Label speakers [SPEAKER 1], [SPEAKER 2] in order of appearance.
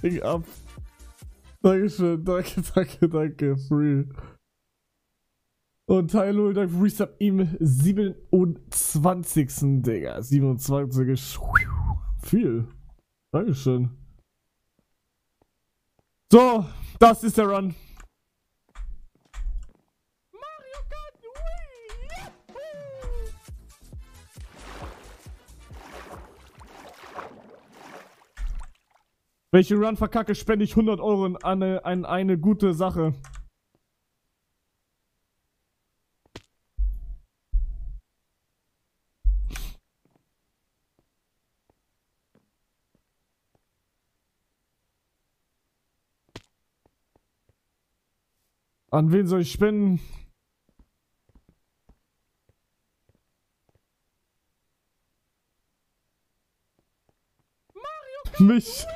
[SPEAKER 1] Ding ab. Dankeschön, danke, free. Und Tylo, danke für Resub im 27. Digga. 27 ist viel. Dankeschön. So, das ist der Run. Mario Kart Wii! Welche Run verkacke, spende ich 100 Euro an eine gute Sache. An wen soll ich spenden? Mario Kart. Mich.